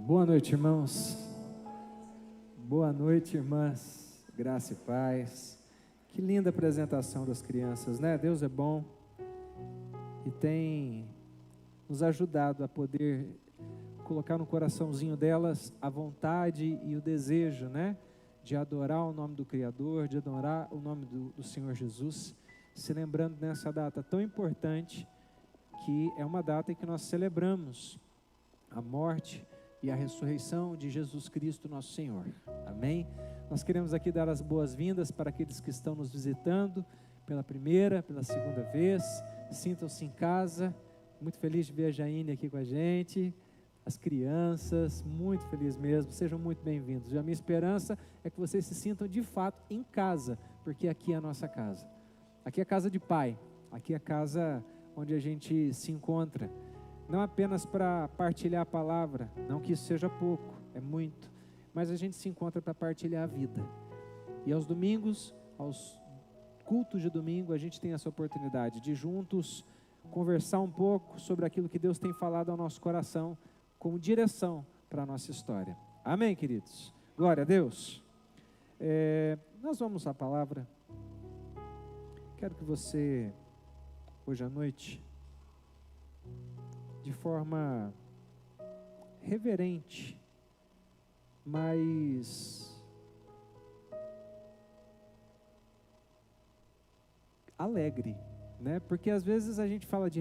Boa noite, irmãos. Boa noite, irmãs. Graça e paz. Que linda apresentação das crianças, né? Deus é bom e tem nos ajudado a poder colocar no coraçãozinho delas a vontade e o desejo, né? De adorar o nome do Criador, de adorar o nome do Senhor Jesus, se lembrando nessa data tão importante, que é uma data em que nós celebramos a morte e a ressurreição de Jesus Cristo, nosso Senhor. Amém? Nós queremos aqui dar as boas-vindas para aqueles que estão nos visitando pela primeira, pela segunda vez. Sintam-se em casa. Muito feliz de ver a Jaine aqui com a gente, as crianças, muito feliz mesmo. Sejam muito bem-vindos. E a minha esperança é que vocês se sintam de fato em casa, porque aqui é a nossa casa. Aqui é a casa de Pai, aqui é a casa onde a gente se encontra. Não apenas para partilhar a palavra, não que isso seja pouco, é muito, mas a gente se encontra para partilhar a vida. E aos domingos, aos cultos de domingo, a gente tem essa oportunidade de juntos conversar um pouco sobre aquilo que Deus tem falado ao nosso coração, como direção para a nossa história. Amém, queridos? Glória a Deus. Nós vamos à palavra. Quero que você, hoje à noite, de forma reverente, mas alegre, né? Porque às vezes a gente fala de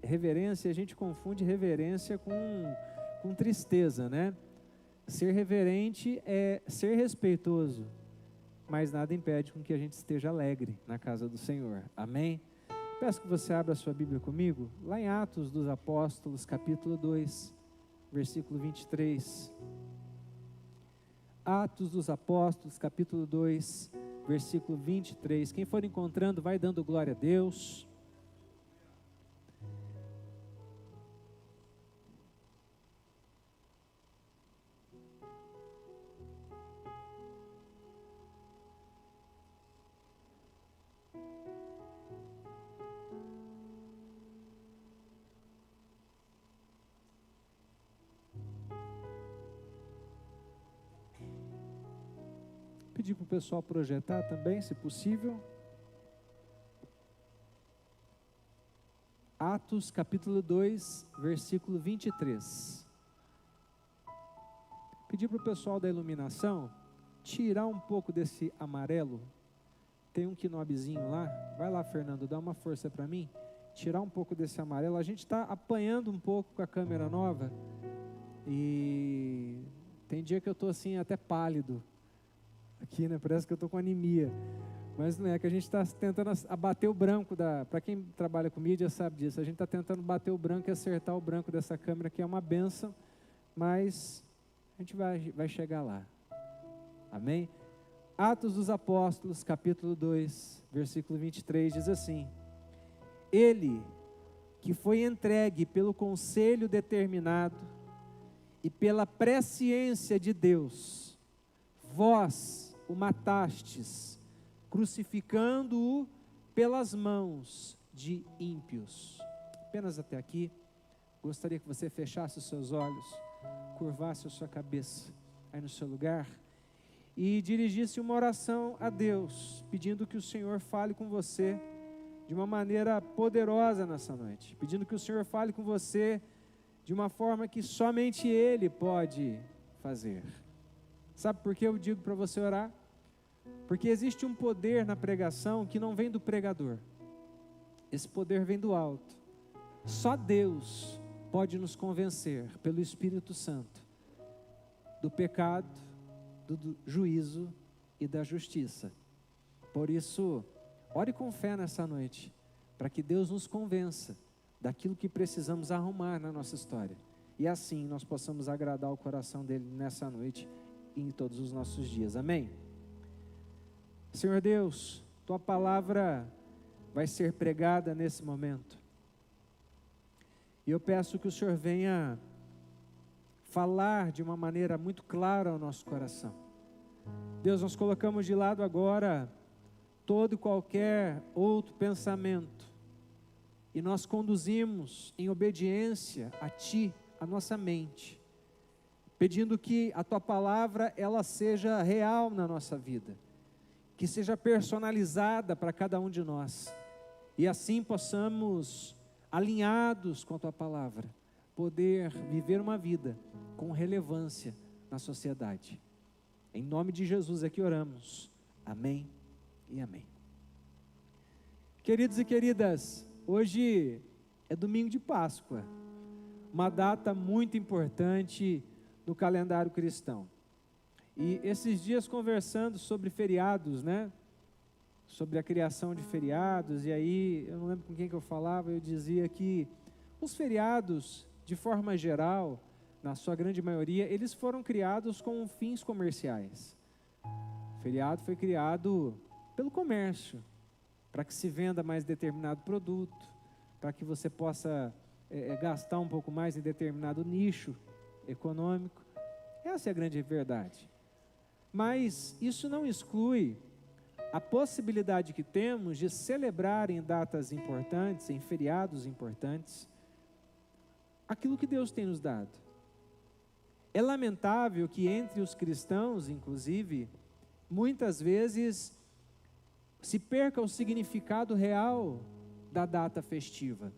reverência e a gente confunde reverência com tristeza, né? Ser reverente é ser respeitoso, mas nada impede com que a gente esteja alegre na casa do Senhor. Amém? Peço que você abra a sua Bíblia comigo, lá em Atos dos Apóstolos, capítulo 2, versículo 23. Atos dos Apóstolos, capítulo 2, versículo 23. Quem for encontrando, vai dando glória a Deus. Pedir para o pessoal projetar também, se possível. Atos capítulo 2, versículo 23. Pedir para o pessoal da iluminação tirar um pouco desse amarelo. Tem um quinobzinho lá. Vai lá, Fernando, dá uma força para mim. Tirar um pouco desse amarelo. A gente está apanhando um pouco com a câmera nova. E tem dia que eu estou assim até pálido. Aqui, né? Parece que eu estou com anemia. Mas não é, que a gente está tentando abater o branco para quem trabalha com mídia sabe disso. A gente está tentando bater o branco e acertar o branco dessa câmera, que é uma bênção, mas a gente vai chegar lá. Amém? Atos dos Apóstolos, capítulo 2, versículo 23, diz assim: Ele que foi entregue pelo conselho determinado e pela presciência de Deus, vós o matastes, crucificando-o pelas mãos de ímpios. Apenas até aqui. Gostaria que você fechasse os seus olhos, curvasse a sua cabeça aí no seu lugar e dirigisse uma oração a Deus, pedindo que o Senhor fale com você de uma maneira poderosa nessa noite, pedindo que o Senhor fale com você de uma forma que somente Ele pode fazer. Sabe por que eu digo para você orar? Porque existe um poder na pregação que não vem do pregador. Esse poder vem do alto. Só Deus pode nos convencer, pelo Espírito Santo, do pecado, do juízo e da justiça. Por isso, ore com fé nessa noite, para que Deus nos convença daquilo que precisamos arrumar na nossa história. E assim nós possamos agradar o coração dele nessa noite e em todos os nossos dias. Amém? Senhor Deus, Tua palavra vai ser pregada nesse momento. E eu peço que o Senhor venha falar de uma maneira muito clara ao nosso coração. Deus, nós colocamos de lado agora todo e qualquer outro pensamento. E nós conduzimos em obediência a Ti, a nossa mente. pedindo que a Tua palavra, ela seja real na nossa vida, que seja personalizada para cada um de nós, e assim possamos, alinhados com a Tua palavra, poder viver uma vida com relevância na sociedade. Em nome de Jesus é que oramos. Amém e amém. Queridos e queridas, hoje é domingo de Páscoa, uma data muito importante no calendário cristão. E esses dias conversando sobre feriados, né? Sobre a criação de feriados, e aí, eu não lembro com quem que eu falava, eu dizia que os feriados, de forma geral, na sua grande maioria, eles foram criados com fins comerciais. O feriado foi criado pelo comércio, para que se venda mais determinado produto, para que você possa gastar um pouco mais em determinado nicho econômico. Essa é a grande verdade. Mas isso não exclui a possibilidade que temos de celebrar em datas importantes, em feriados importantes, aquilo que Deus tem nos dado. É lamentável que entre os cristãos, inclusive, muitas vezes se perca o significado real da data festiva.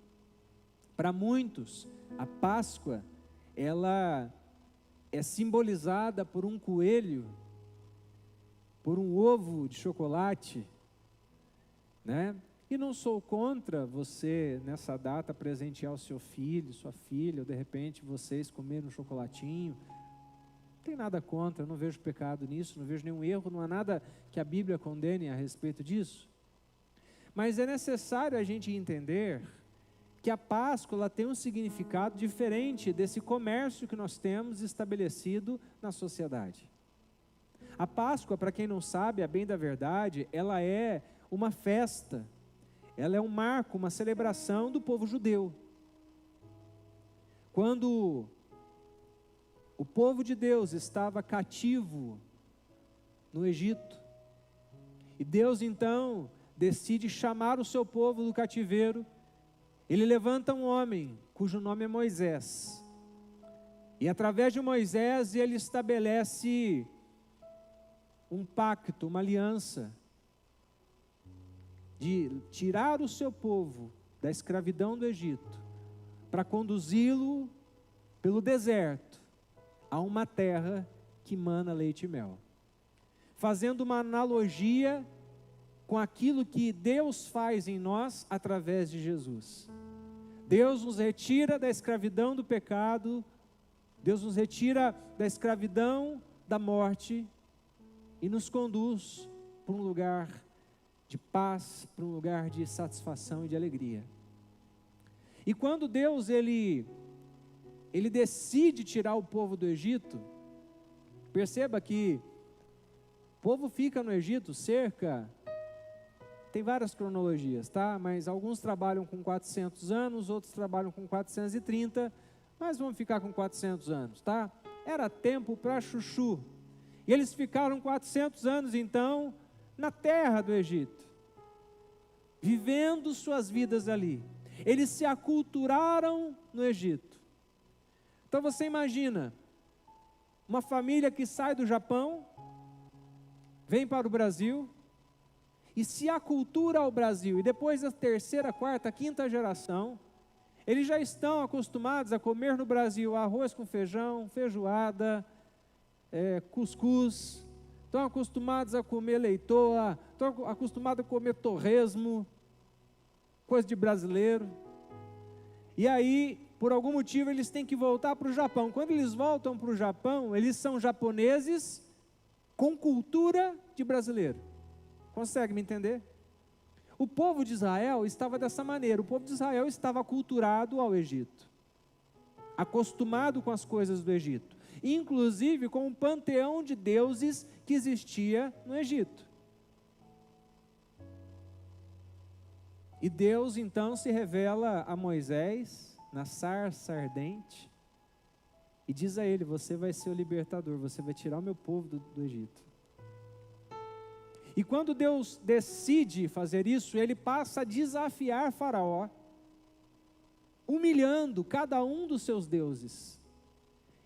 Para muitos, a Páscoa, ela é simbolizada por um coelho, por um ovo de chocolate, né? E não sou contra você, nessa data, presentear o seu filho, sua filha, ou de repente vocês comerem um chocolatinho. Não tem nada contra, eu não vejo pecado nisso, não vejo nenhum erro, não há nada que a Bíblia condene a respeito disso. Mas é necessário a gente entender que a Páscoa ela tem um significado diferente desse comércio que nós temos estabelecido na sociedade. A Páscoa, para quem não sabe, a bem da verdade, ela é uma festa. Ela é um marco, uma celebração do povo judeu. Quando o povo de Deus estava cativo no Egito, e Deus então decide chamar o seu povo do cativeiro, Ele levanta um homem, cujo nome é Moisés, e através de Moisés ele estabelece um pacto, uma aliança, de tirar o seu povo da escravidão do Egito, para conduzi-lo pelo deserto, a uma terra que mana leite e mel. Fazendo uma analogia com aquilo que Deus faz em nós através de Jesus. Deus nos retira da escravidão do pecado, Deus nos retira da escravidão da morte e nos conduz para um lugar de paz, para um lugar de satisfação e de alegria. E quando Deus ele decide tirar o povo do Egito, perceba que o povo fica no Egito tem várias cronologias, tá? Mas alguns trabalham com 400 anos, outros trabalham com 430, mas vamos ficar com 400 anos, tá? Era tempo para chuchu. E eles ficaram 400 anos, então, na terra do Egito, vivendo suas vidas ali. Eles se aculturaram no Egito. Então você imagina, uma família que sai do Japão, vem para o Brasil, e se acultura ao Brasil, e depois da terceira, quarta, quinta geração, eles já estão acostumados a comer no Brasil arroz com feijão, feijoada, cuscuz, estão acostumados a comer leitoa, estão acostumados a comer torresmo, coisa de brasileiro. E aí, por algum motivo, eles têm que voltar para o Japão. Quando eles voltam para o Japão, eles são japoneses com cultura de brasileiro. Consegue me entender? O povo de Israel estava dessa maneira. O povo de Israel estava aculturado ao Egito, acostumado com as coisas do Egito, inclusive com o panteão de deuses que existia no Egito. E Deus então se revela a Moisés na sarça ardente e diz a ele: você vai ser o libertador, você vai tirar o meu povo do Egito. E quando Deus decide fazer isso, Ele passa a desafiar Faraó, humilhando cada um dos seus deuses.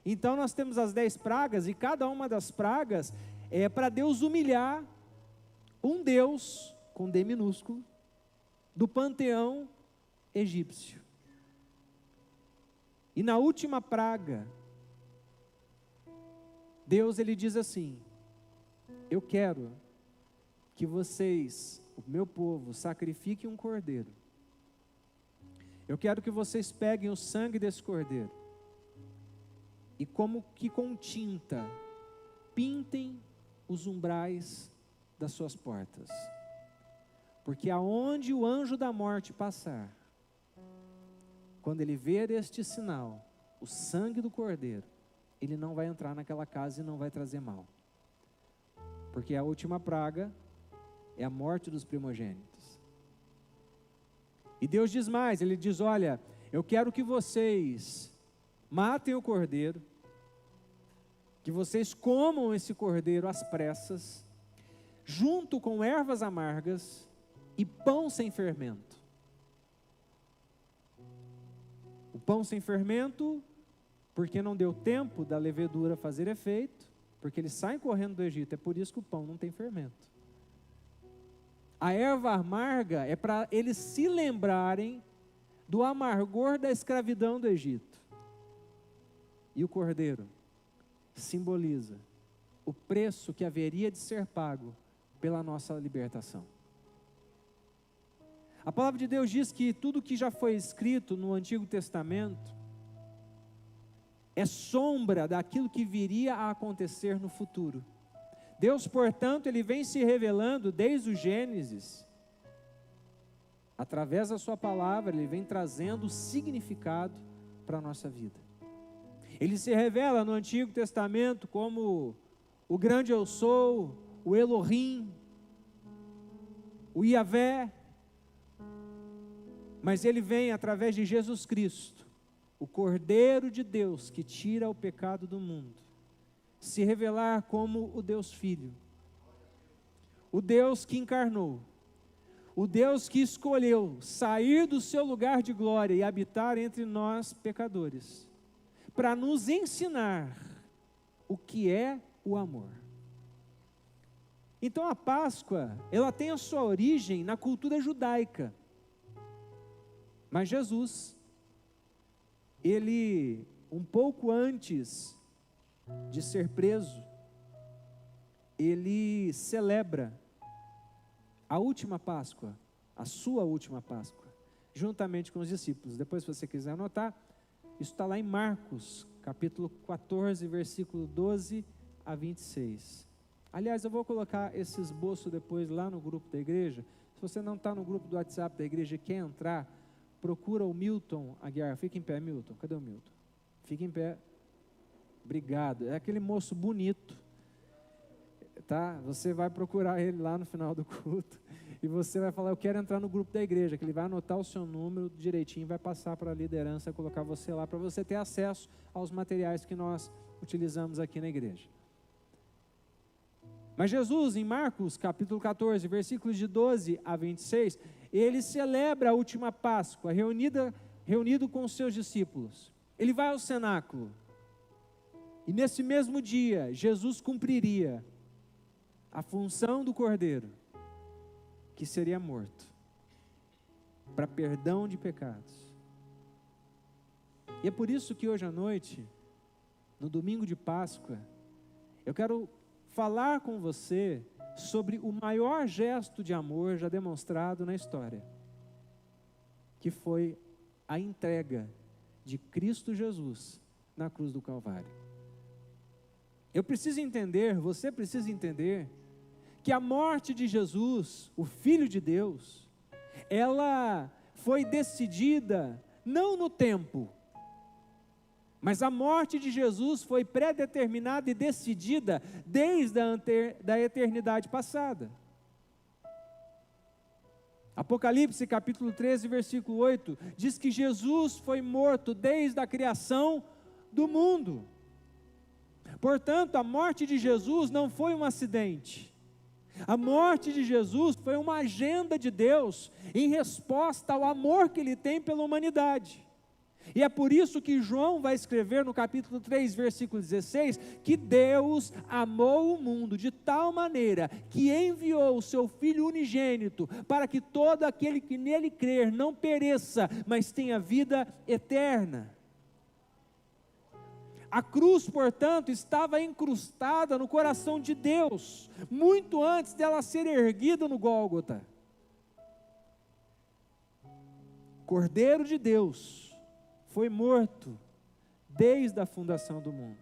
Então nós temos as 10 pragas, e cada uma das pragas é para Deus humilhar um Deus, com D minúsculo, do panteão egípcio. E na última praga, Deus ele diz assim: eu quero que vocês, o meu povo, sacrifiquem um cordeiro. Eu quero que vocês peguem o sangue desse cordeiro e como que com tinta pintem os umbrais das suas portas. Porque aonde o anjo da morte passar, quando ele ver este sinal, o sangue do cordeiro, ele não vai entrar naquela casa e não vai trazer mal. Porque a última praga é a morte dos primogênitos. E Deus diz mais, ele diz: olha, eu quero que vocês matem o cordeiro, que vocês comam esse cordeiro às pressas, junto com ervas amargas e pão sem fermento. O pão sem fermento, porque não deu tempo da levedura fazer efeito, porque eles saem correndo do Egito, é por isso que o pão não tem fermento. A erva amarga é para eles se lembrarem do amargor da escravidão do Egito. E o cordeiro simboliza o preço que haveria de ser pago pela nossa libertação. A palavra de Deus diz que tudo que já foi escrito no Antigo Testamento é sombra daquilo que viria a acontecer no futuro. Deus, portanto, ele vem se revelando desde o Gênesis. Através da sua palavra, ele vem trazendo significado para a nossa vida. Ele se revela no Antigo Testamento como o grande eu sou, o Elohim, o Yahvé. Mas ele vem através de Jesus Cristo, o Cordeiro de Deus que tira o pecado do mundo, se revelar como o Deus Filho, o Deus que encarnou, o Deus que escolheu sair do seu lugar de glória e habitar entre nós pecadores, para nos ensinar o que é o amor. Então a Páscoa, ela tem a sua origem na cultura judaica. Mas Jesus, ele, um pouco antes de ser preso, ele celebra a última Páscoa, a sua última Páscoa, juntamente com os discípulos. Depois, se você quiser anotar, isso está lá em Marcos, capítulo 14, versículo 12 a 26. Aliás, eu vou colocar esse esboço depois lá no grupo da igreja. Se você não está no grupo do WhatsApp da igreja e quer entrar, procura o Milton Aguiar. Fica em pé, Milton. Cadê o Milton? Fica em pé. Obrigado. É aquele moço bonito. Tá? Você vai procurar ele lá no final do culto. E você vai falar: eu quero entrar no grupo da igreja. Que ele vai anotar o seu número direitinho. Vai passar para a liderança, colocar você lá, para você ter acesso aos materiais que nós utilizamos aqui na igreja. Mas Jesus, em Marcos, capítulo 14, versículos de 12 a 26, ele celebra a última Páscoa, reunido com os seus discípulos. Ele vai ao cenáculo. E nesse mesmo dia, Jesus cumpriria a função do cordeiro, que seria morto, para perdão de pecados. E é por isso que hoje à noite, no domingo de Páscoa, eu quero falar com você sobre o maior gesto de amor já demonstrado na história, que foi a entrega de Cristo Jesus na cruz do Calvário. Eu preciso entender, você precisa entender, que a morte de Jesus, o Filho de Deus, ela foi decidida não no tempo, mas a morte de Jesus foi predeterminada e decidida desde a eternidade passada. Apocalipse capítulo 13, versículo 8, diz que Jesus foi morto desde a criação do mundo. Portanto, a morte de Jesus não foi um acidente. A morte de Jesus foi uma agenda de Deus em resposta ao amor que Ele tem pela humanidade. E é por isso que João vai escrever no capítulo 3, versículo 16, que Deus amou o mundo de tal maneira que enviou o seu Filho unigênito, para que todo aquele que nele crer não pereça, mas tenha vida eterna. A cruz, portanto, estava incrustada no coração de Deus, muito antes dela ser erguida no Gólgota. Cordeiro de Deus foi morto desde a fundação do mundo.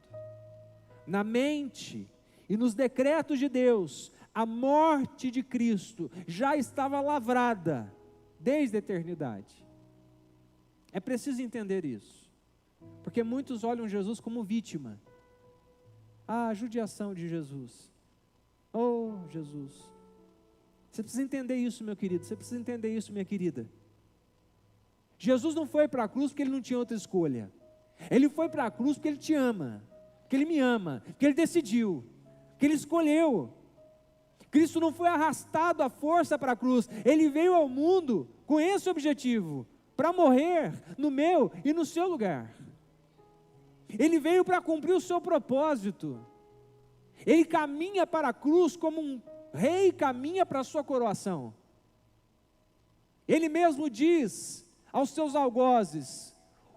Na mente e nos decretos de Deus, a morte de Cristo já estava lavrada desde a eternidade. É preciso entender isso, porque muitos olham Jesus como vítima. A judiação de Jesus. Oh, Jesus. Você precisa entender isso, meu querido, você precisa entender isso, minha querida. Jesus não foi para a cruz porque ele não tinha outra escolha. Ele foi para a cruz porque ele te ama, porque ele me ama, porque ele decidiu, porque ele escolheu. Cristo não foi arrastado à força para a cruz, ele veio ao mundo com esse objetivo, para morrer no meu e no seu lugar. Ele veio para cumprir o seu propósito. Ele caminha para a cruz como um rei caminha para a sua coroação. Ele mesmo diz aos seus algozes: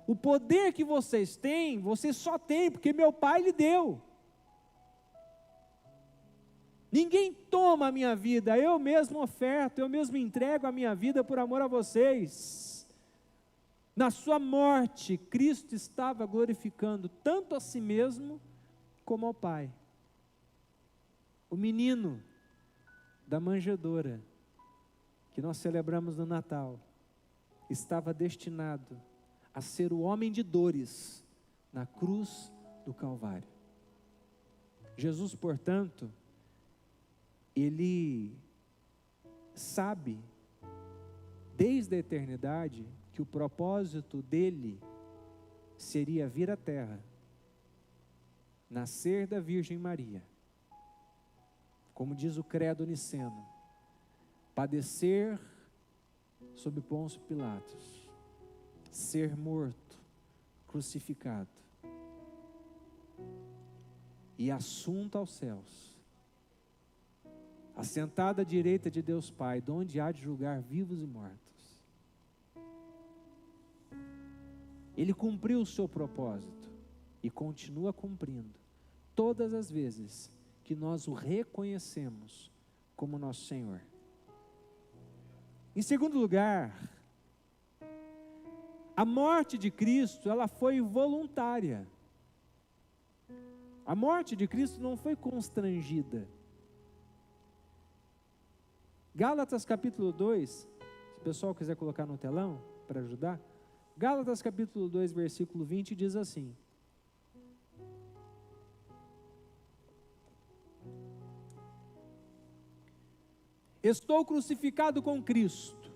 o poder que vocês têm, vocês só têm porque meu Pai lhe deu. Ninguém toma a minha vida, eu mesmo oferto, eu mesmo entrego a minha vida por amor a vocês. Na sua morte, Cristo estava glorificando tanto a si mesmo, como ao Pai. O menino da manjedoura, que nós celebramos no Natal, estava destinado a ser o homem de dores na cruz do Calvário. Jesus, portanto, ele sabe desde a eternidade que o propósito dele seria vir à terra, nascer da Virgem Maria, como diz o credo niceno, padecer sob Pôncio Pilatos, ser morto, crucificado e assunto aos céus, assentado à direita de Deus Pai, de onde há de julgar vivos e mortos. Ele cumpriu o seu propósito e continua cumprindo todas as vezes que nós o reconhecemos como nosso Senhor. Em segundo lugar, a morte de Cristo, ela foi voluntária. A morte de Cristo não foi constrangida. Gálatas capítulo 2, se o pessoal quiser colocar no telão, para ajudar. Gálatas capítulo 2, versículo 20, diz assim: estou crucificado com Cristo,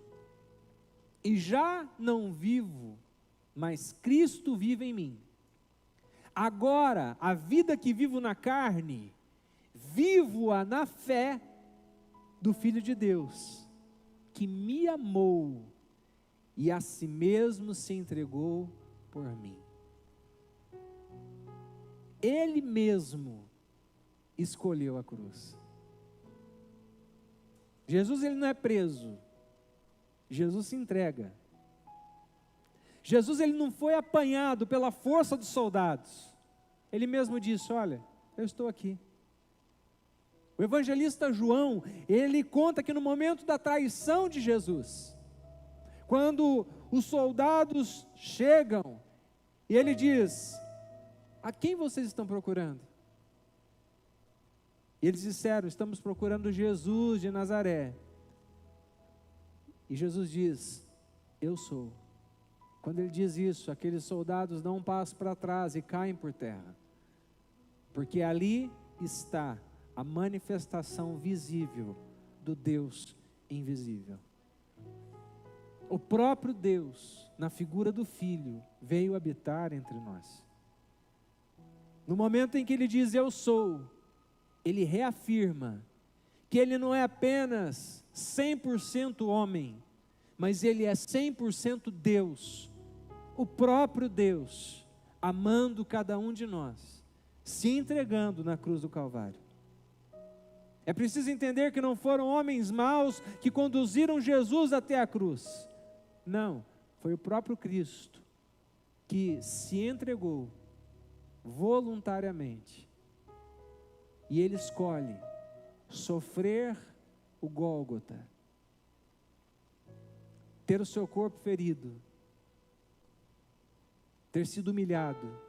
e já não vivo, mas Cristo vive em mim. Agora, a vida que vivo na carne, vivo-a na fé do Filho de Deus, que me amou e a si mesmo se entregou por mim. Ele mesmo escolheu a cruz. Jesus, ele não é preso, Jesus se entrega. Jesus, ele não foi apanhado pela força dos soldados, ele mesmo disse: olha, eu estou aqui. O evangelista João, ele conta que no momento da traição de Jesus, quando os soldados chegam, e ele diz: a quem vocês estão procurando? E eles disseram: estamos procurando Jesus de Nazaré. E Jesus diz: eu sou. Quando ele diz isso, aqueles soldados dão um passo para trás e caem por terra, porque ali está a manifestação visível do Deus invisível. O próprio Deus, na figura do Filho, veio habitar entre nós. No momento em que ele diz eu sou, ele reafirma que ele não é apenas 100% homem, mas ele é 100% Deus, o próprio Deus, amando cada um de nós, se entregando na cruz do Calvário. É preciso entender que não foram homens maus que conduziram Jesus até a cruz. Não, foi o próprio Cristo que se entregou voluntariamente. E Ele escolhe sofrer o Gólgota, ter o seu corpo ferido, ter sido humilhado,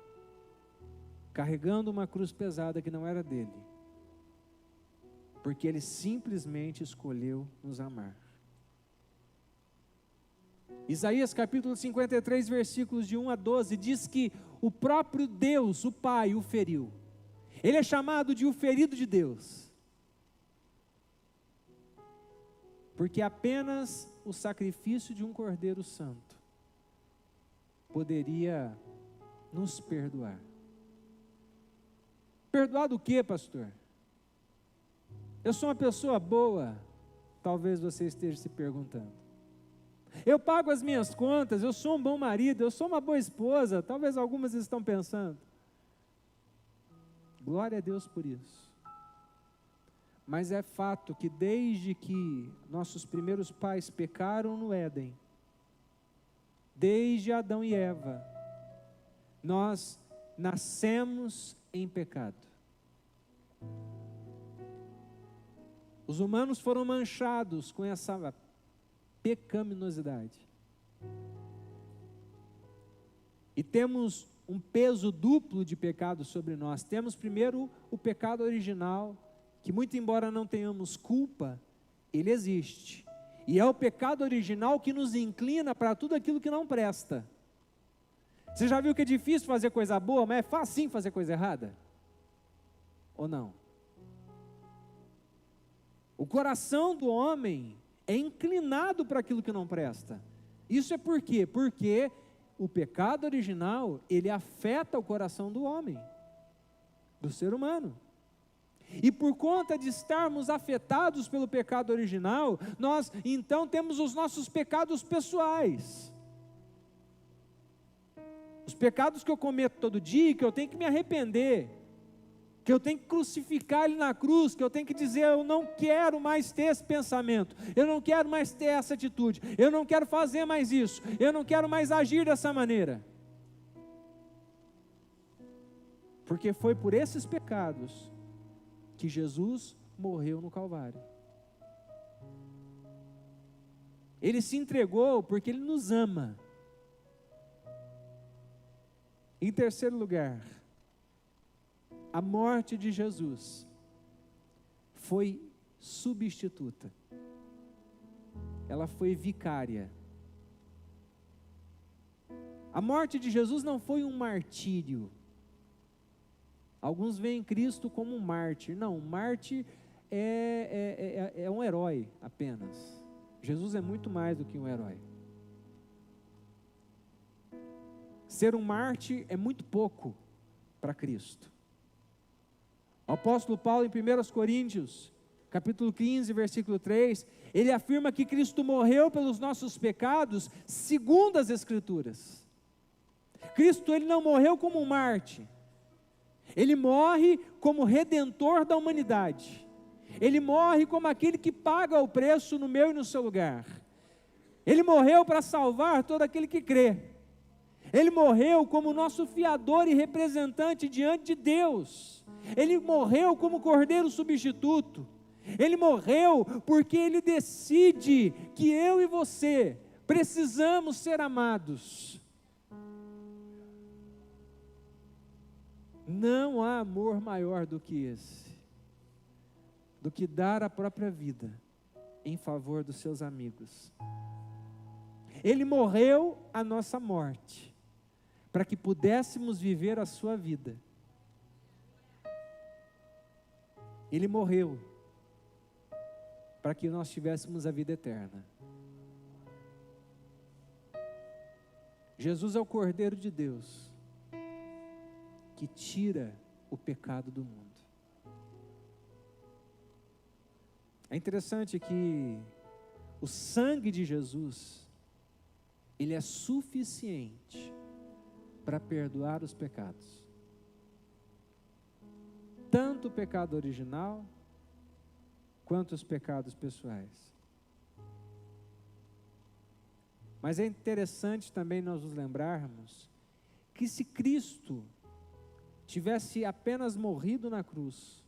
carregando uma cruz pesada que não era dele, porque Ele simplesmente escolheu nos amar. Isaías capítulo 53, versículos de 1 a 12, diz que o próprio Deus, o Pai, o feriu. Ele é chamado de o ferido de Deus, porque apenas o sacrifício de um Cordeiro Santo poderia nos perdoar. Perdoar do quê, pastor? Eu sou uma pessoa boa? Talvez você esteja se perguntando. Eu pago as minhas contas, eu sou um bom marido, eu sou uma boa esposa, talvez algumas estão pensando. Glória a Deus por isso. Mas é fato que desde que nossos primeiros pais pecaram no Éden, desde Adão e Eva, nós nascemos em pecado. Os humanos foram manchados com essa pecaminosidade. E temos um peso duplo de pecado sobre nós. Temos primeiro o pecado original, que muito embora não tenhamos culpa, ele existe. E é o pecado original que nos inclina para tudo aquilo que não presta. Você já viu que é difícil fazer coisa boa, mas é facinho fazer coisa errada? Ou não? O coração do homem é inclinado para aquilo que não presta. Isso é por quê? Porque o pecado original, ele afeta o coração do homem, do ser humano. E por conta de estarmos afetados pelo pecado original, nós então temos os nossos pecados pessoais. Os pecados que eu cometo todo dia, que eu tenho que me arrepender, que eu tenho que crucificar Ele na cruz, que eu tenho que dizer, eu não quero mais ter esse pensamento, eu não quero mais ter essa atitude, eu não quero fazer mais isso, eu não quero mais agir dessa maneira. Porque foi por esses pecados que Jesus morreu no Calvário. Ele se entregou porque Ele nos ama. Em terceiro lugar, a morte de Jesus foi substituta. Ela foi vicária. A morte de Jesus não foi um martírio. Alguns veem Cristo como um mártir. Não, um mártir é um herói apenas. Jesus é muito mais do que um herói. Ser um mártir é muito pouco para Cristo. O apóstolo Paulo, em 1 Coríntios, capítulo 15, versículo 3, ele afirma que Cristo morreu pelos nossos pecados, segundo as Escrituras. Cristo, ele não morreu como um mártir. Ele morre como redentor da humanidade. Ele morre como aquele que paga o preço no meu e no seu lugar. Ele morreu para salvar todo aquele que crê. Ele morreu como nosso fiador e representante diante de Deus. Ele morreu como cordeiro substituto. Ele morreu porque Ele decide que eu e você precisamos ser amados. Não há amor maior do que esse, do que dar a própria vida em favor dos seus amigos. Ele morreu a nossa morte, para que pudéssemos viver a sua vida. Ele morreu para que nós tivéssemos a vida eterna. Jesus é o Cordeiro de Deus, que tira o pecado do mundo. É interessante que o sangue de Jesus, ele é suficiente para perdoar os pecados. Tanto o pecado original, quanto os pecados pessoais. Mas é interessante também nós nos lembrarmos que se Cristo tivesse apenas morrido na cruz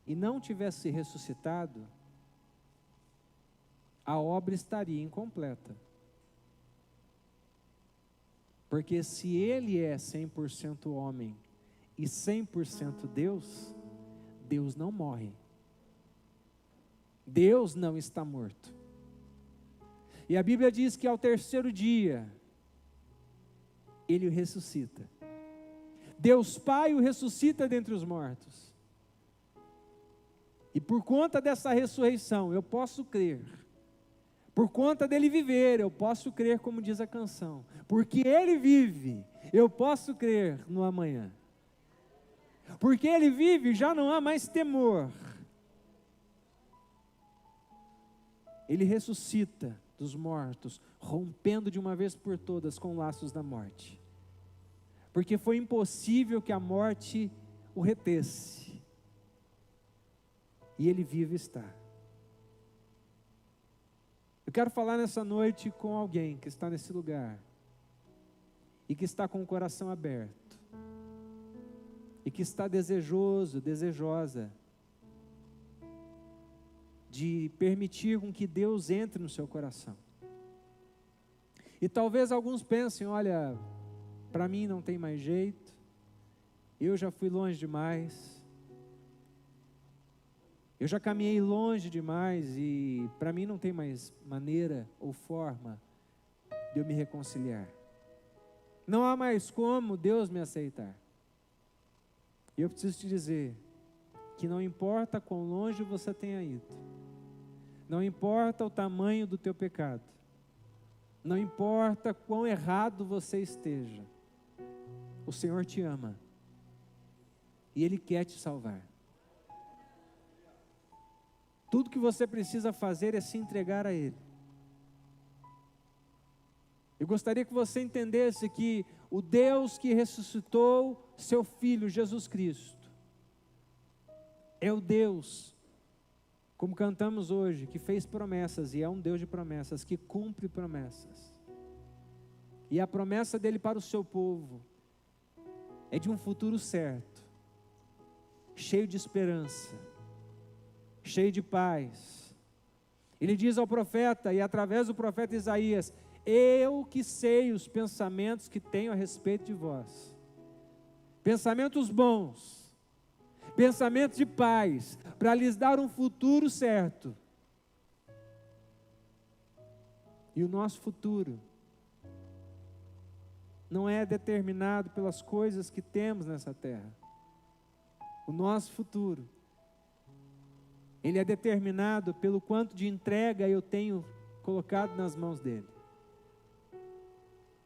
e não tivesse ressuscitado, a obra estaria incompleta. Porque se Ele é 100% homem e 100% Deus, Deus não morre. Deus não está morto. E a Bíblia diz que ao terceiro dia, Ele o ressuscita. Deus Pai o ressuscita dentre os mortos. E por conta dessa ressurreição, eu posso crer. Por conta dele viver, eu posso crer, como diz a canção. Porque Ele vive, eu posso crer no amanhã. Porque Ele vive, já não há mais temor. Ele ressuscita dos mortos, rompendo de uma vez por todas com laços da morte. Porque foi impossível que a morte o retesse. E Ele vive está. Eu quero falar nessa noite com alguém que está nesse lugar e que está com o coração aberto e que está desejoso, desejosa de permitir com que Deus entre no seu coração. E talvez alguns pensem, olha, para mim não tem mais jeito, eu já fui longe demais, eu já caminhei longe demais e para mim não tem mais maneira ou forma de eu me reconciliar. Não há mais como Deus me aceitar. E eu preciso te dizer que não importa quão longe você tenha ido, não importa o tamanho do teu pecado, não importa quão errado você esteja, o Senhor te ama e Ele quer te salvar. Tudo que você precisa fazer é se entregar a Ele. Eu gostaria que você entendesse que o Deus que ressuscitou seu Filho, Jesus Cristo, é o Deus, como cantamos hoje, que fez promessas e é um Deus de promessas, que cumpre promessas. E a promessa dele para o seu povo é de um futuro certo, cheio de esperança, cheio de paz. Ele diz ao profeta, e através do profeta Isaías: eu que sei os pensamentos que tenho a respeito de vós, pensamentos bons, pensamentos de paz, para lhes dar um futuro certo. E o nosso futuro não é determinado pelas coisas que temos nessa terra. O nosso futuro, ele é determinado pelo quanto de entrega eu tenho colocado nas mãos dele.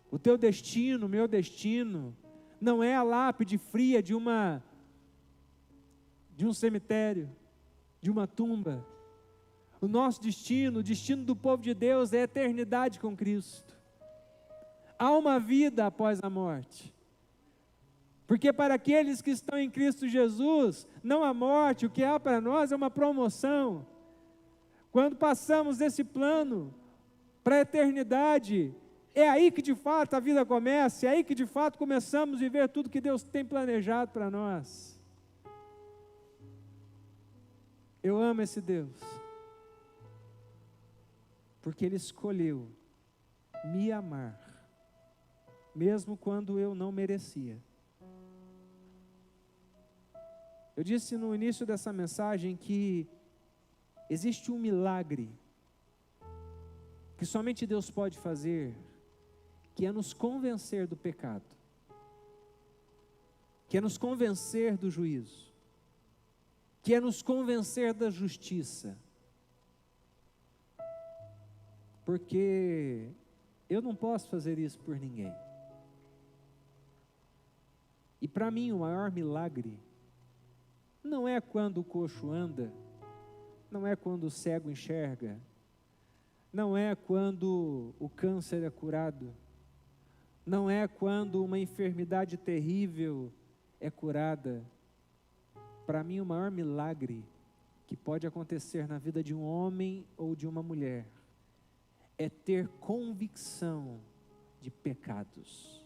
O teu destino, o meu destino, não é a lápide fria de um cemitério, de uma tumba. O nosso destino, o destino do povo de Deus é a eternidade com Cristo. Há uma vida após a morte. Porque para aqueles que estão em Cristo Jesus, não há morte, o que há para nós é uma promoção. Quando passamos desse plano para a eternidade, é aí que de fato a vida começa, é aí que de fato começamos a viver tudo que Deus tem planejado para nós. Eu amo esse Deus, porque Ele escolheu me amar, mesmo quando eu não merecia. Eu disse no início dessa mensagem que existe um milagre que somente Deus pode fazer, que é nos convencer do pecado, que é nos convencer do juízo, que é nos convencer da justiça. Porque eu não posso fazer isso por ninguém. E para mim o maior milagre não é quando o coxo anda, não é quando o cego enxerga, não é quando o câncer é curado. não é quando uma enfermidade terrível é curada. Para mim, o maior milagre que pode acontecer na vida de um homem ou de uma mulher é ter convicção de pecados.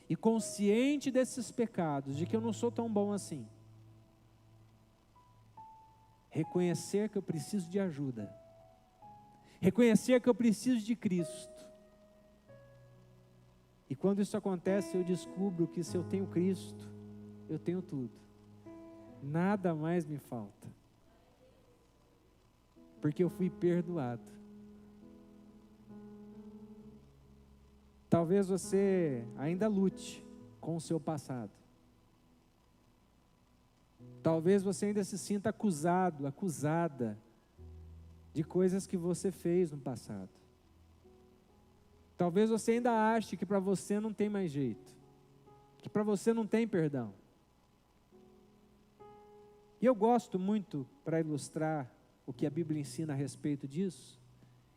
E consciente desses pecados, de que eu não sou tão bom assim, reconhecer que eu preciso de ajuda, reconhecer que eu preciso de Cristo. E quando isso acontece, eu descubro que se eu tenho Cristo, eu tenho tudo. Nada mais me falta. Porque eu fui perdoado. Talvez você ainda lute com o seu passado. Talvez você ainda se sinta acusado, acusada de coisas que você fez no passado. Talvez você ainda ache que para você não tem mais jeito, que para você não tem perdão. E eu gosto muito, para ilustrar o que a Bíblia ensina a respeito disso,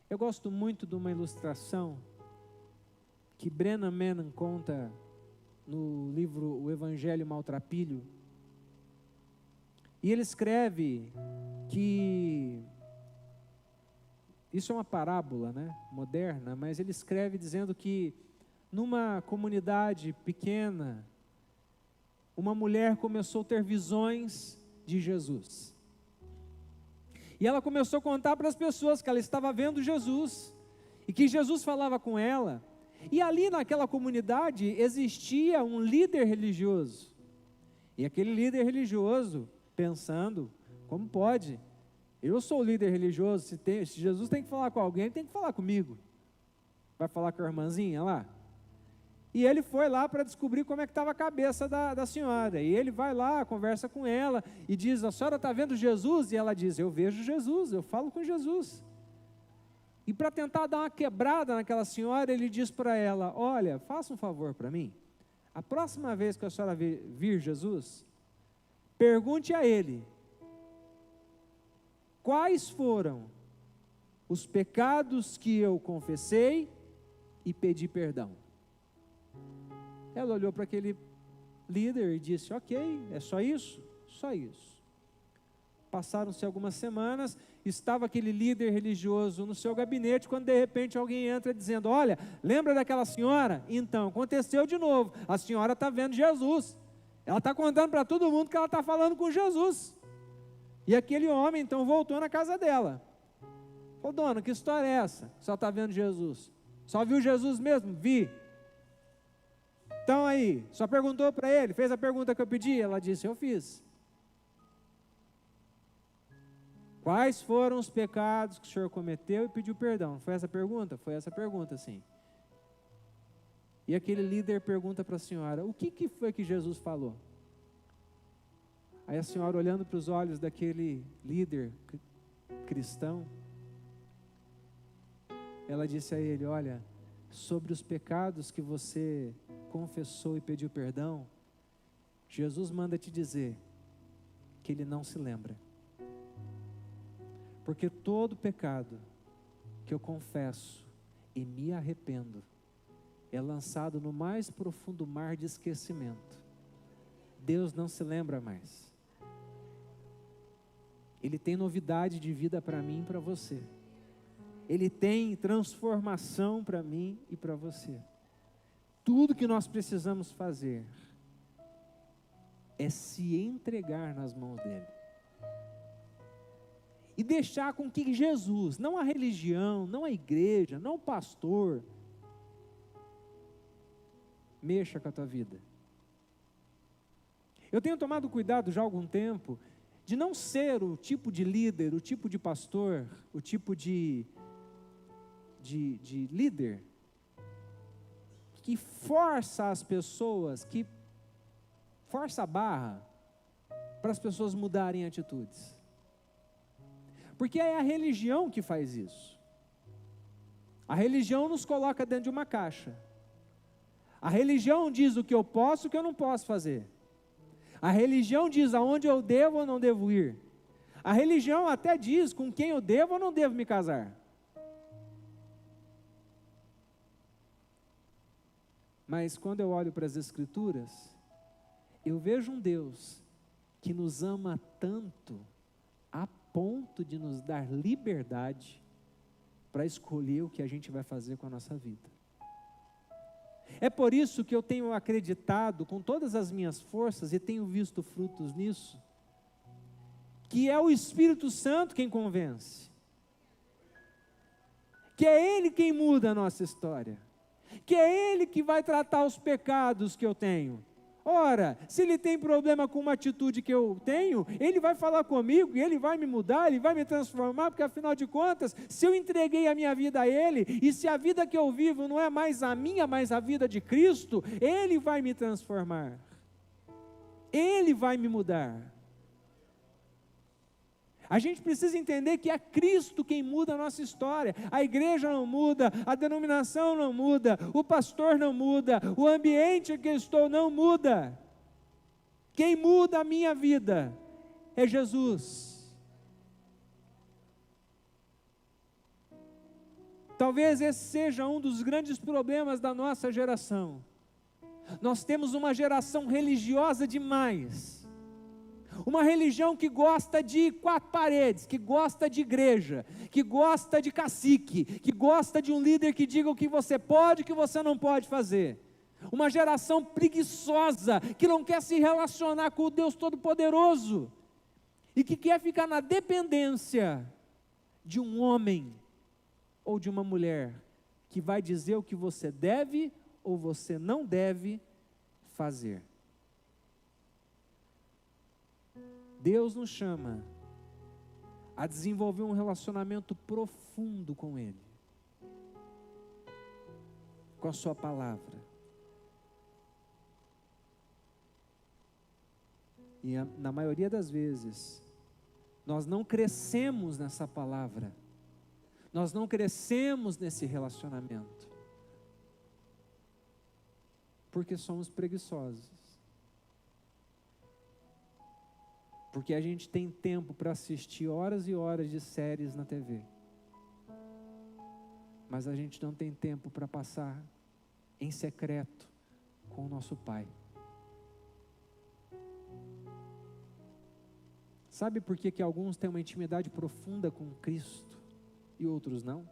eu gosto muito de uma ilustração que Brennan Manning conta no livro O Evangelho Maltrapilho. E ele escreve que, isso é uma parábola, né, moderna, mas ele escreve dizendo que numa comunidade pequena, uma mulher começou a ter visões de Jesus. E ela começou a contar para as pessoas que ela estava vendo Jesus, e que Jesus falava com ela. E ali naquela comunidade existia um líder religioso. E aquele líder religioso, pensando, como pode? Eu sou o líder religioso, se Jesus tem que falar com alguém, ele tem que falar comigo. Vai falar com a irmãzinha lá? E ele foi lá para descobrir como é que estava a cabeça da senhora. E ele vai lá, conversa com ela e diz: a senhora está vendo Jesus? E ela diz: eu vejo Jesus, eu falo com Jesus. E para tentar dar uma quebrada naquela senhora, ele diz para ela: olha, faça um favor para mim. A próxima vez que a senhora vir Jesus, pergunte a ele quais foram os pecados que eu confessei e pedi perdão. Ela olhou para aquele líder e disse: ok, é só isso? Só isso. Passaram-se algumas semanas, estava aquele líder religioso no seu gabinete, quando de repente alguém entra dizendo: olha, lembra daquela senhora? Então, aconteceu de novo, a senhora está vendo Jesus, ela está contando para todo mundo que ela está falando com Jesus. E aquele homem então voltou na casa dela. Ô dona, que história é essa? Só está vendo Jesus? Só viu Jesus mesmo? Vi. Então aí, só perguntou para ele, fez a pergunta que eu pedi? Ela disse: eu fiz. Quais foram os pecados que o senhor cometeu e pediu perdão? Foi essa a pergunta? Foi essa a pergunta, sim. E aquele líder pergunta para a senhora: o que foi que Jesus falou? Aí a senhora, olhando para os olhos daquele líder cristão, ela disse a ele: olha, sobre os pecados que você confessou e pediu perdão, Jesus manda te dizer que ele não se lembra. Porque todo pecado que eu confesso e me arrependo é lançado no mais profundo mar de esquecimento. Deus não se lembra mais. Ele tem novidade de vida para mim e para você. Ele tem transformação para mim e para você. Tudo que nós precisamos fazer é se entregar nas mãos dele. E deixar com que Jesus, não a religião, não a igreja, não o pastor, mexa com a tua vida. Eu tenho tomado cuidado já há algum tempo de não ser o tipo de líder, o tipo de pastor, o tipo de líder que força as pessoas, que força a barra para as pessoas mudarem atitudes. Porque é a religião que faz isso. A religião nos coloca dentro de uma caixa. A religião diz o que eu posso e o que eu não posso fazer. A religião diz aonde eu devo ou não devo ir. A religião até diz com quem eu devo ou não devo me casar. Mas quando eu olho para as Escrituras, eu vejo um Deus que nos ama tanto, a ponto de nos dar liberdade para escolher o que a gente vai fazer com a nossa vida. É por isso que eu tenho acreditado com todas as minhas forças e tenho visto frutos nisso, que é o Espírito Santo quem convence, que é Ele quem muda a nossa história, que é Ele que vai tratar os pecados que eu tenho. Ora, se Ele tem problema com uma atitude que eu tenho, Ele vai falar comigo, e Ele vai me mudar, Ele vai me transformar, porque afinal de contas, se eu entreguei a minha vida a Ele, e se a vida que eu vivo não é mais a minha, mas a vida de Cristo, Ele vai me transformar, Ele vai me mudar. A gente precisa entender que é Cristo quem muda a nossa história. A igreja não muda, a denominação não muda, o pastor não muda, o ambiente em que eu estou não muda. Quem muda a minha vida é Jesus. Talvez esse seja um dos grandes problemas da nossa geração. Nós temos uma geração religiosa demais. Uma religião que gosta de quatro paredes, que gosta de igreja, que gosta de cacique, que gosta de um líder que diga o que você pode e o que você não pode fazer. Uma geração preguiçosa, que não quer se relacionar com o Deus Todo-Poderoso, e que quer ficar na dependência de um homem ou de uma mulher, que vai dizer o que você deve ou você não deve fazer. Deus nos chama a desenvolver um relacionamento profundo com Ele, com a sua palavra. E na maioria das vezes, nós não crescemos nessa palavra, nós não crescemos nesse relacionamento, porque somos preguiçosos. Porque a gente tem tempo para assistir horas e horas de séries na TV. Mas a gente não tem tempo para passar em secreto com o nosso Pai. Sabe por que alguns têm uma intimidade profunda com Cristo e outros não?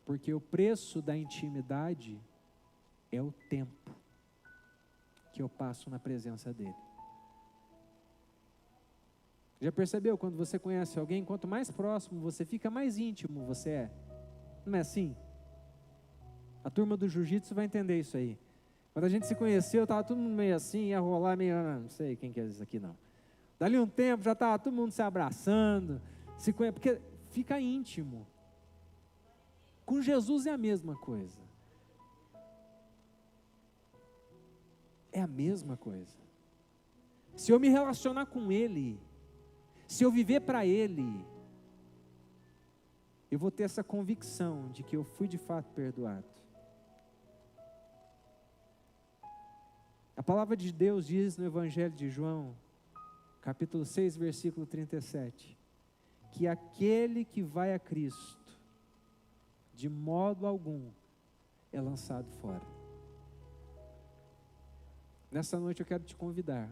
Porque o preço da intimidade é o tempo que eu passo na presença dEle. Já percebeu, quando você conhece alguém, quanto mais próximo você fica, mais íntimo você é? Não é assim? A turma do jiu-jitsu vai entender isso aí. Quando a gente se conheceu, estava todo mundo meio assim, ia rolar meio, não sei quem que é isso aqui não. Dali um tempo, já estava todo mundo se abraçando, porque fica íntimo. Com Jesus é a mesma coisa. É a mesma coisa. Se eu me relacionar com Ele, se eu viver para Ele, eu vou ter essa convicção de que eu fui de fato perdoado. A palavra de Deus diz no Evangelho de João, capítulo 6, versículo 37, que aquele que vai a Cristo, de modo algum, é lançado fora. Nessa noite eu quero te convidar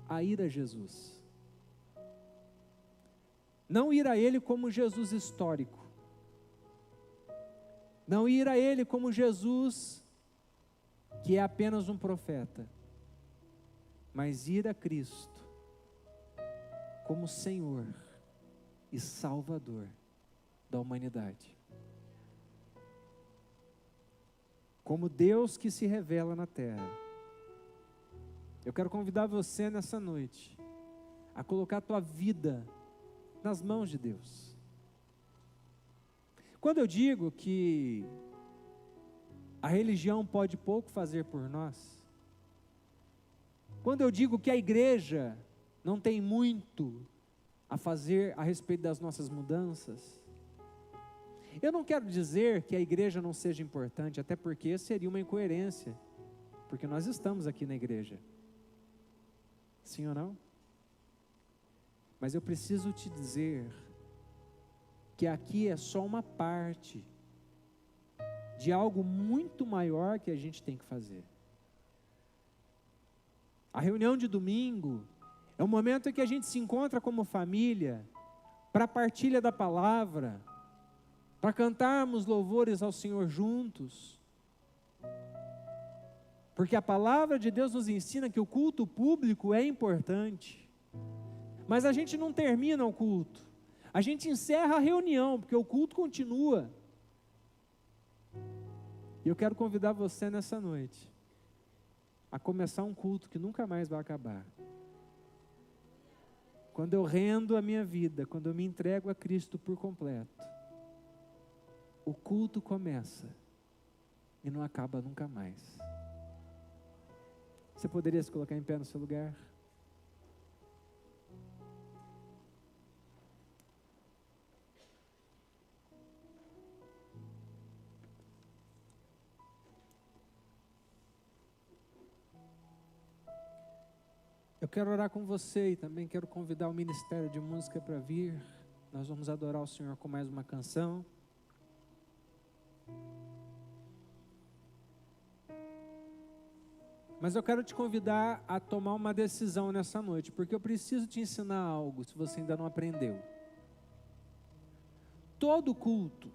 a ir a Jesus. Não ir a Ele como Jesus histórico. Não ir a Ele como Jesus que é apenas um profeta. Mas ir a Cristo como Senhor e Salvador da humanidade. Como Deus que se revela na terra. Eu quero convidar você nessa noite a colocar a tua vida nas mãos de Deus. Quando eu digo que a religião pode pouco fazer por nós, quando eu digo que a igreja não tem muito a fazer a respeito das nossas mudanças, eu não quero dizer que a igreja não seja importante, até porque seria uma incoerência, porque nós estamos aqui na igreja. Sim ou não? Mas eu preciso te dizer que aqui é só uma parte de algo muito maior que a gente tem que fazer. A reunião de domingo é um momento em que a gente se encontra como família para a partilha da palavra, para cantarmos louvores ao Senhor juntos. Porque a palavra de Deus nos ensina que o culto público é importante. Mas a gente não termina o culto. A gente encerra a reunião, porque o culto continua. E eu quero convidar você nessa noite a começar um culto que nunca mais vai acabar. Quando eu rendo a minha vida, quando eu me entrego a Cristo por completo, o culto começa e não acaba nunca mais. Você poderia se colocar em pé no seu lugar? Eu quero orar com você e também quero convidar o Ministério de Música para vir. Nós vamos adorar o Senhor com mais uma canção. Mas eu quero te convidar a tomar uma decisão nessa noite, porque eu preciso te ensinar algo, se você ainda não aprendeu. Todo culto,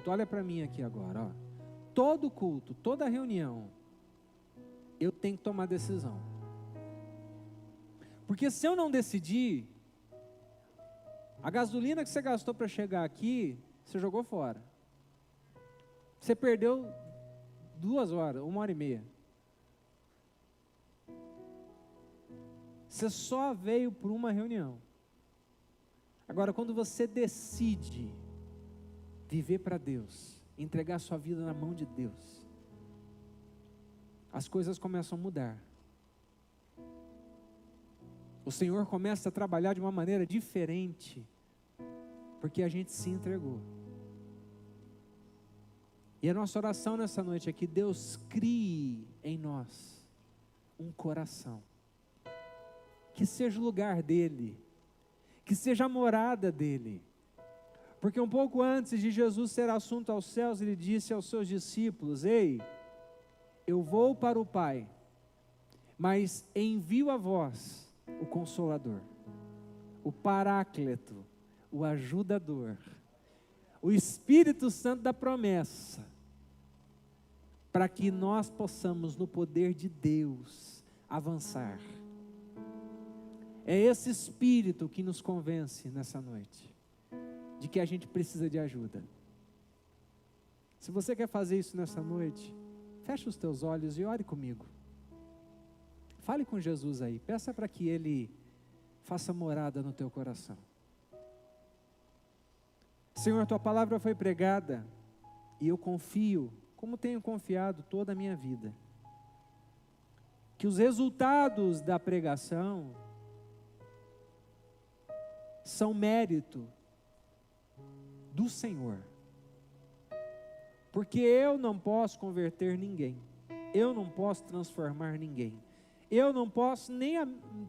olha para mim aqui agora, ó. Todo culto, toda reunião, eu tenho que tomar decisão. Porque se eu não decidir, a gasolina que você gastou para chegar aqui, você jogou fora. Você perdeu 2 horas, 1h30. Você só veio por uma reunião. Agora, quando você decide viver para Deus, entregar sua vida na mão de Deus, as coisas começam a mudar. O Senhor começa a trabalhar de uma maneira diferente, porque a gente se entregou. E a nossa oração nessa noite é que Deus crie em nós um coração, que seja o lugar dEle, que seja a morada dEle. Porque um pouco antes de Jesus ser assunto aos céus, Ele disse aos seus discípulos: ei, eu vou para o Pai, mas envio a vós o Consolador, o Paráclito, o Ajudador, o Espírito Santo da promessa, para que nós possamos, no poder de Deus, avançar. É esse Espírito que nos convence nessa noite, de que a gente precisa de ajuda. Se você quer fazer isso nessa noite, feche os teus olhos e ore comigo. Fale com Jesus aí, peça para que Ele faça morada no teu coração. Senhor, Tua palavra foi pregada e eu confio, como tenho confiado toda a minha vida, que os resultados da pregação são mérito do Senhor, porque eu não posso converter ninguém, eu não posso transformar ninguém, eu não posso nem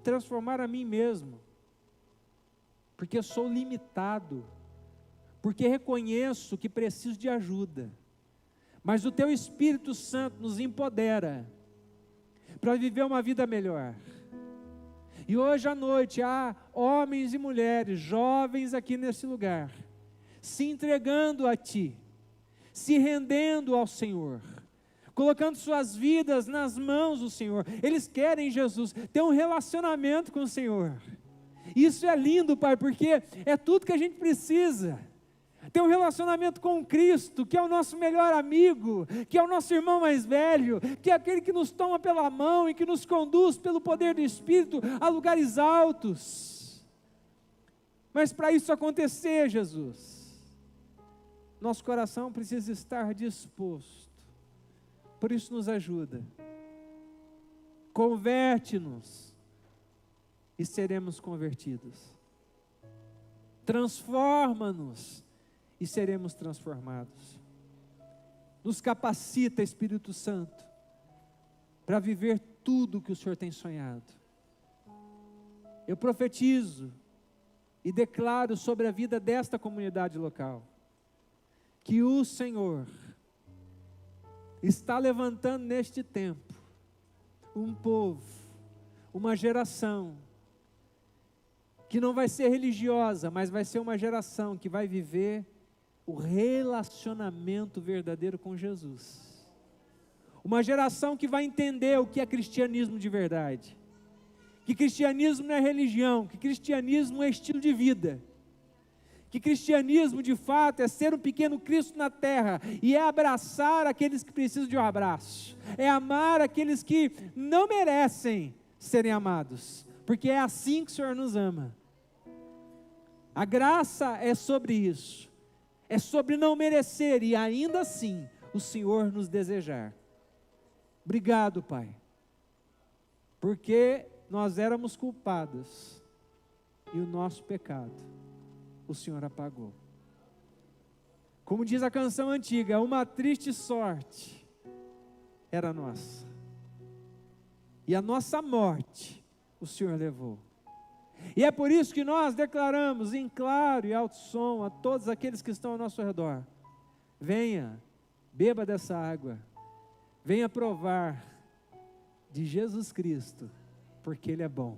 transformar a mim mesmo, porque eu sou limitado, porque reconheço que preciso de ajuda, mas o Teu Espírito Santo nos empodera para viver uma vida melhor. E hoje à noite há homens e mulheres, jovens aqui nesse lugar, se entregando a Ti, se rendendo ao Senhor, colocando suas vidas nas mãos do Senhor. Eles querem, Jesus, ter um relacionamento com o Senhor. Isso é lindo, Pai, porque é tudo que a gente precisa. Ter um relacionamento com Cristo, que é o nosso melhor amigo, que é o nosso irmão mais velho, que é aquele que nos toma pela mão e que nos conduz pelo poder do Espírito a lugares altos. Mas para isso acontecer, Jesus, nosso coração precisa estar disposto. Por isso nos ajuda. Converte-nos e seremos convertidos. Transforma-nos e seremos transformados. Nos capacita, Espírito Santo, para viver tudo o que o Senhor tem sonhado. Eu profetizo e declaro sobre a vida desta comunidade local, que o Senhor está levantando neste tempo um povo, uma geração, que não vai ser religiosa, mas vai ser uma geração que vai viver o relacionamento verdadeiro com Jesus. Uma geração que vai entender o que é cristianismo de verdade. Que cristianismo não é religião, que cristianismo é estilo de vida. Que cristianismo de fato é ser um pequeno Cristo na terra e é abraçar aqueles que precisam de um abraço. É amar aqueles que não merecem serem amados, porque é assim que o Senhor nos ama. A graça é sobre isso. É sobre não merecer e ainda assim o Senhor nos desejar. Obrigado, Pai, porque nós éramos culpados e o nosso pecado o Senhor apagou. Como diz a canção antiga, uma triste sorte era nossa, e a nossa morte o Senhor levou. E é por isso que nós declaramos em claro e alto som a todos aqueles que estão ao nosso redor: venha, beba dessa água, venha provar de Jesus Cristo, porque Ele é bom.